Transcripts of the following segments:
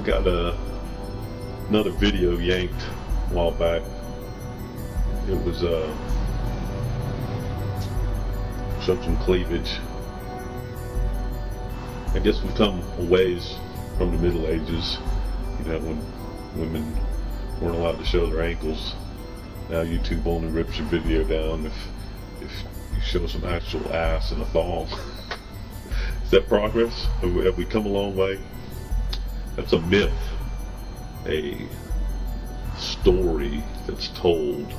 got another video yanked a while back. It was showed some cleavage. I guess we've come a ways from the Middle Ages, you know, when women weren't allowed to show their ankles. Now YouTube only rips your video down if you show some actual ass in a thong. Is that progress? Have we come a long way? That's a myth, a story that's told,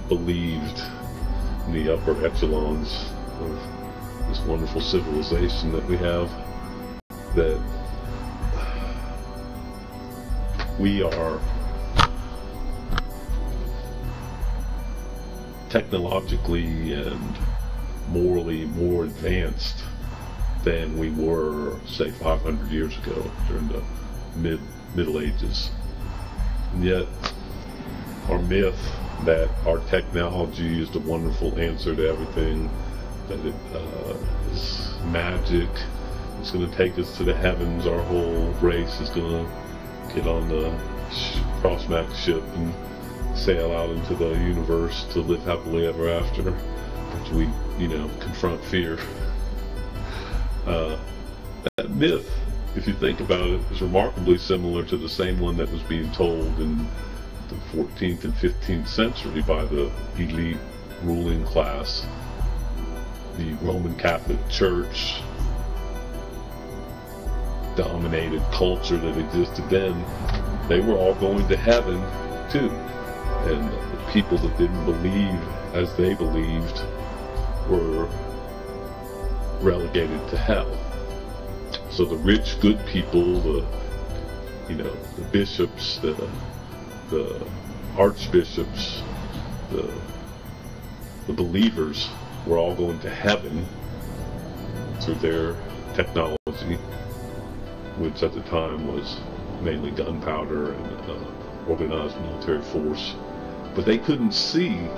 believed in the upper echelons of this wonderful civilization that we have, that we are technologically and morally more advanced than we were, say, 500 years ago during the Middle Ages. And yet, our myth that our technology is the wonderful answer to everything, that it is magic, it's going to take us to the heavens, our whole race is going to get on the cross-max ship and sail out into the universe to live happily ever after, as we, you know, confront fear. That myth, if you think about it, is remarkably similar to the same one that was being told in the 14th and 15th century by the elite ruling class, the Roman Catholic Church dominated culture that existed then. They were all going to heaven too, and the people that didn't believe as they believed were relegated to hell. So the rich, good people, the bishops, the archbishops, the believers were all going to heaven through their technology, which at the time was mainly gunpowder and organized military force. But they couldn't see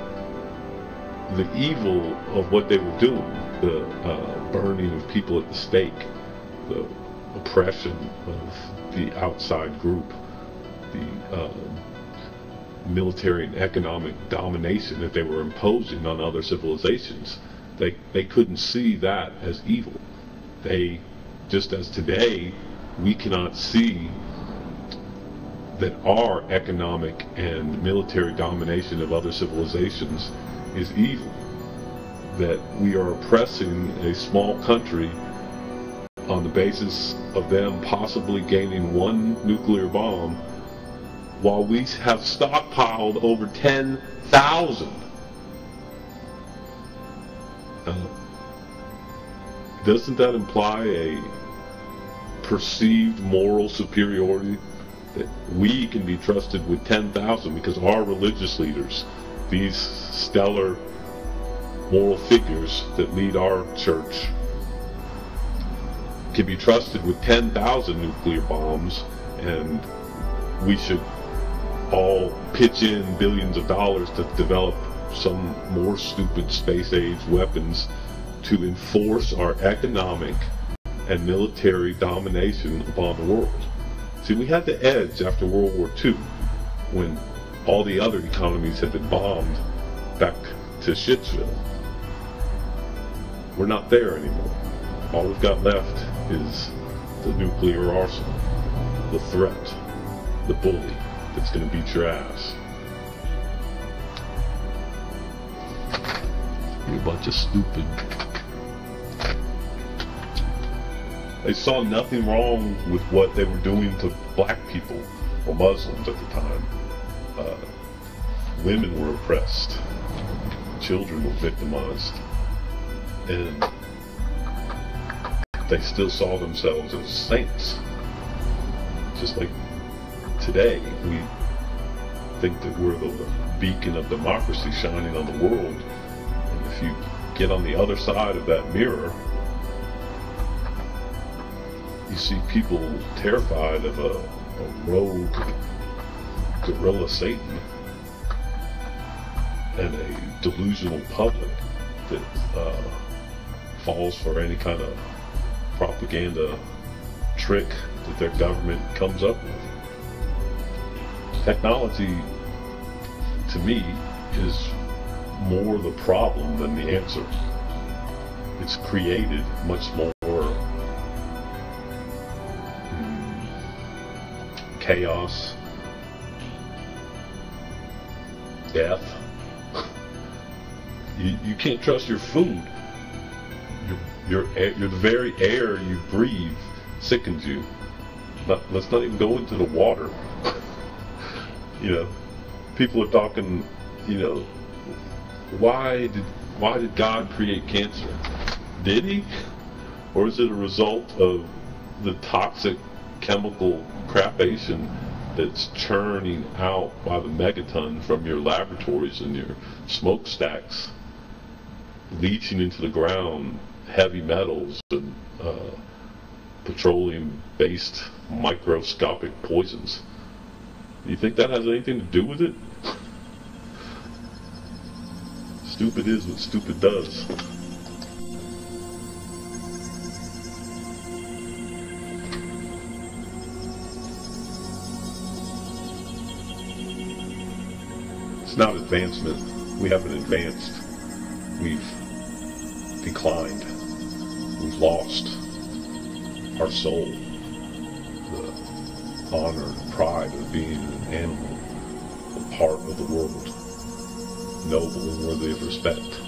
the evil of what they were doing, the burning of people at the stake, the oppression of the outside group, the military and economic domination that they were imposing on other civilizations. They couldn't see that as evil. They, just as today, we cannot see that our economic and military domination of other civilizations is evil, that we are oppressing a small country on the basis of them possibly gaining one nuclear bomb, while we have stockpiled over 10,000. Doesn't that imply a perceived moral superiority, that we can be trusted with 10,000 because our religious leaders, these stellar moral figures that lead our church, can be trusted with 10,000 nuclear bombs, and we should all pitch in billions of dollars to develop some more stupid space-age weapons to enforce our economic and military domination upon the world. See, we had the edge after World War II, when all the other economies had been bombed back to Shitsville. We're not there anymore. All we've got left is the nuclear arsenal, the threat, the bully that's going to beat your ass. You're a bunch of stupid. They saw nothing wrong with what they were doing to black people or Muslims at the time. Women were oppressed. Children were victimized. And they still saw themselves as saints. Just like today, we think that we're the beacon of democracy shining on the world. And if you get on the other side of that mirror, you see people terrified of a rogue guerrilla Satan and a delusional public that falls for any kind of propaganda trick that their government comes up with. Technology, to me, is more the problem than the answer. It's created much more chaos, death. You can't trust your food. Your the very air you breathe sickens you. Let's not even go into the water. You know, people are talking, you know, why did God create cancer? Did he? Or is it a result of the toxic chemical crapation that's churning out by the megaton from your laboratories and your smokestacks, leaching into the ground heavy metals and petroleum-based microscopic poisons? Do you think that has anything to do with it? Stupid is what stupid does. It's not advancement. We haven't advanced. We've declined. We've lost our soul, the honor and pride of being an animal, a part of the world, noble and worthy of respect.